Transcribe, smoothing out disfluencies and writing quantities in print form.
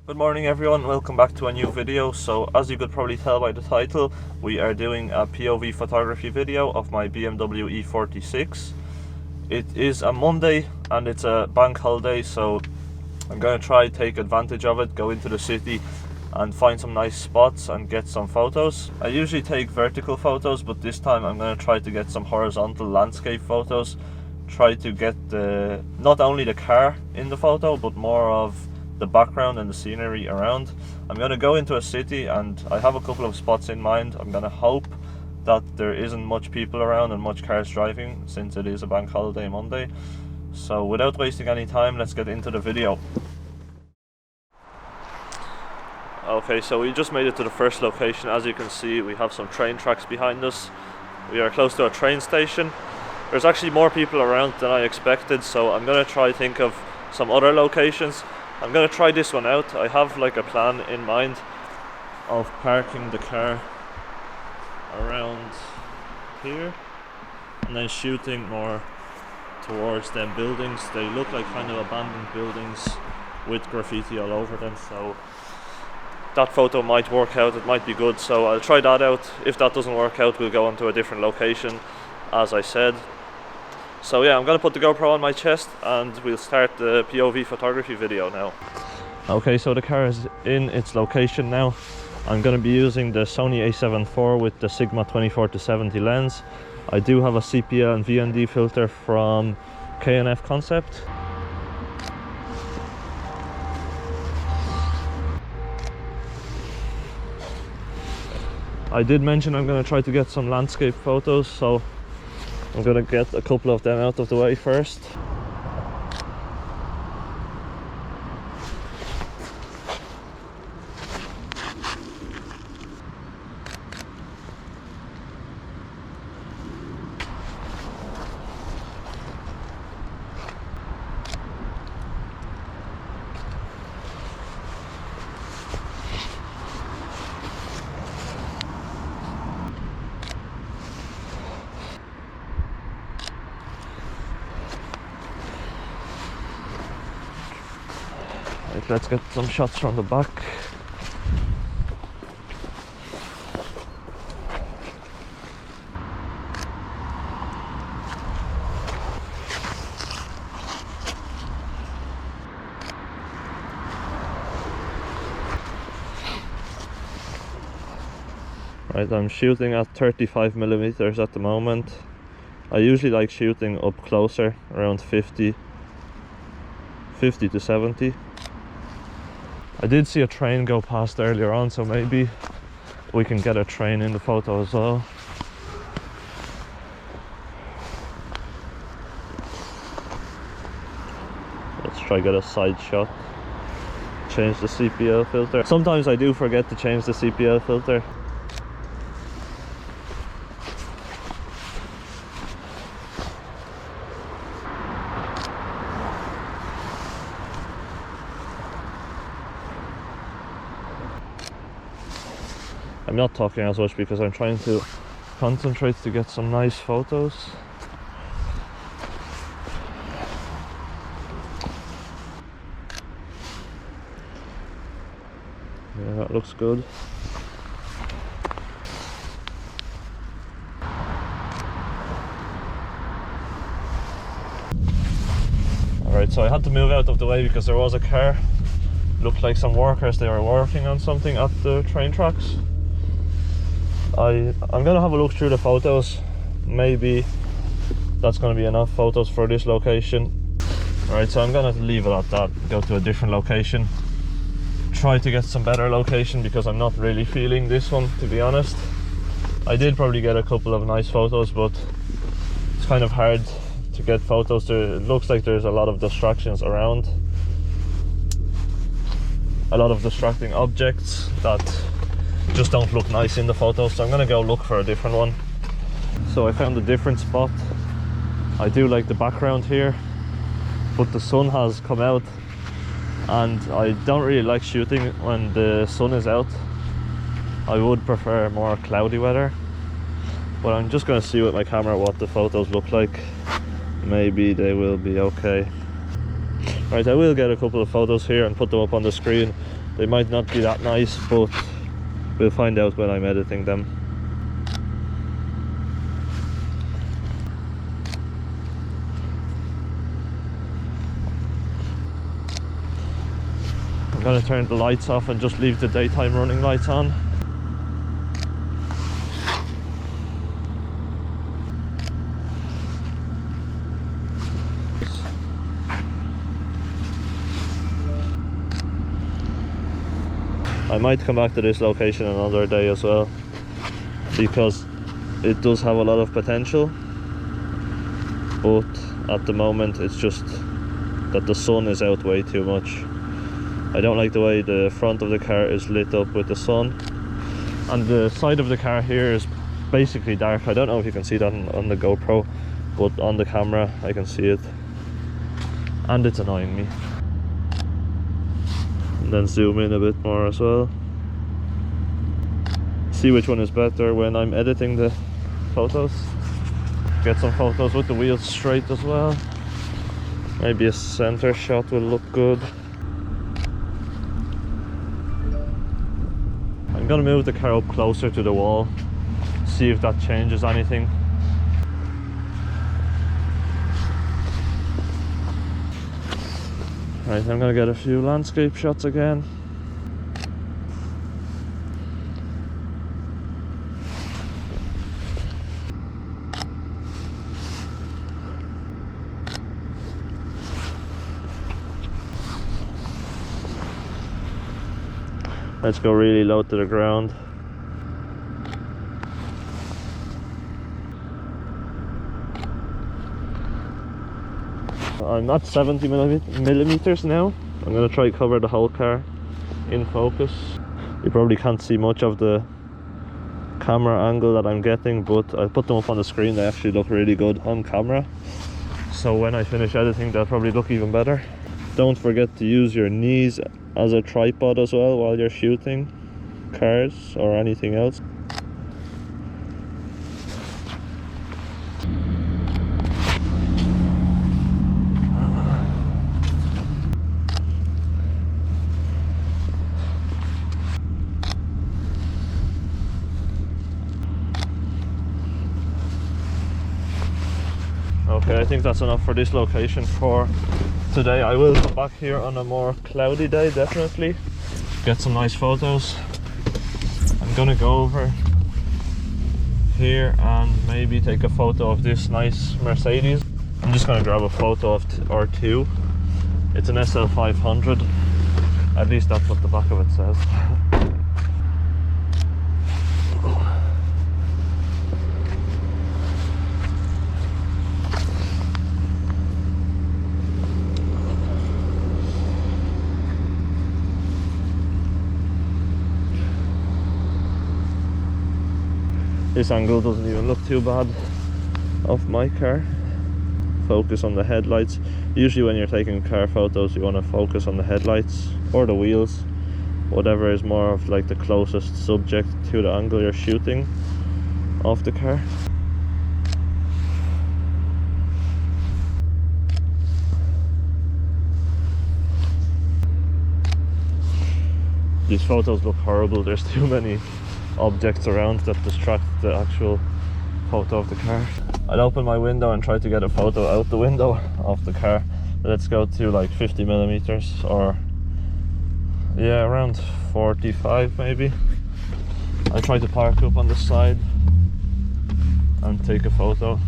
Good morning everyone, welcome back to a new video. So as you could probably tell by the title, we are doing a POV photography video of my BMW E46. It is a Monday and it's a bank holiday, so I'm going to try take advantage of it, go into the city and find some nice spots and get some photos. I usually take vertical photos, but this time I'm going to try to get some horizontal landscape photos. Try to get not only the car in the photo, but more of the background and the scenery around. I'm going to go into a city and I have a couple of spots in mind. I'm going to hope that there isn't much people around and much cars driving, since it is a bank holiday Monday. So without wasting any time, let's get into the video. Okay, so we just made it to the first location. As you can see, we have some train tracks behind us. We are close to a train station. There's actually more people around than I expected, so I'm going to try think of some other locations. I'm going to try this one out. I have like a plan in mind of parking the car around here and then shooting more towards them buildings. They look like kind of abandoned buildings with graffiti all over them, so that photo might work out, it might be good, so I'll try that out. If that doesn't work out, we'll go on to a different location, as I said. So yeah, I'm going to put the GoPro on my chest and we'll start the POV photography video now. Okay, so the car is in its location now. I'm going to be using the Sony A7iv with the Sigma 24-70 lens. I do have a sepia and VND filter from K&F Concept. I did mention I'm going to try to get some landscape photos, so I'm going to get a couple of them out of the way first. Let's get some shots from the back. Right, I'm shooting at 35mm at the moment. I usually like shooting up closer, around 50 to 70. I did see a train go past earlier on, so maybe we can get a train in the photo as well. Let's try get a side shot. Change the sepia filter. Sometimes I do forget to change the sepia filter. I'm not talking as much because I'm trying to concentrate to get some nice photos. Yeah, that looks good. Alright, so I had to move out of the way because there was a car. Looked like some workers, they were working on something at the train tracks. I'm gonna have a look through the photos. Maybe that's gonna be enough photos for this location. Alright, so I'm gonna leave it at that, go to a different location, try to get some better location because I'm not really feeling this one, to be honest. I did probably get a couple of nice photos, but it's kind of hard to get photos. It looks like there's a lot of distractions around, a lot of distracting objects that just don't look nice in the photos, so I'm gonna go look for a different one. So I found a different spot. I do like the background here, but the sun has come out and I don't really like shooting when the sun is out. I would prefer more cloudy weather, but I'm just gonna see with my camera what the photos look like. Maybe they will be okay. Right, I will get a couple of photos here and put them up on the screen, They might not be that nice, but we'll find out when I'm editing them. I'm gonna turn the lights off and just leave the daytime running lights on. I might come back to this location another day as well, because it does have a lot of potential, but at the moment it's just that the sun is out way too much. I don't like the way the front of the car is lit up with the sun, and the side of the car here is basically dark. I don't know if you can see that on the GoPro, but on the camera I can see it, and it's annoying me. And then zoom in a bit more as well. See which one is better when I'm editing the photos. Get some photos with the wheels straight as well. Maybe a center shot will look good. I'm gonna move the car up closer to the wall, see if that changes anything. Right, I'm gonna get a few landscape shots again. Let's go really low to the ground. I'm at 70 millimeters now. I'm gonna try to cover the whole car in focus. You probably can't see much of the camera angle that I'm getting, but I put them up on the screen. They actually look really good on camera, so when I finish editing they'll probably look even better. Don't forget to use your knees as a tripod as well while you're shooting cars or anything else. Okay, I think that's enough for this location for today. I will come back here on a more cloudy day, definitely. Get some nice photos. I'm gonna go over here and maybe take a photo of this nice Mercedes. I'm just gonna grab a photo of or two. It's an SL500. At least that's what the back of it says. This angle doesn't even look too bad of my car. Focus on the headlights. Usually when you're taking car photos you want to focus on the headlights or the wheels, whatever is more of like the closest subject to the angle you're shooting of the car. These photos look horrible. There's too many objects around that distract the actual photo of the car. I'd open my window and try to get a photo out the window of the car. Let's go to like 50 millimeters, or yeah, around 45 maybe. I try to park up on the side and take a photo.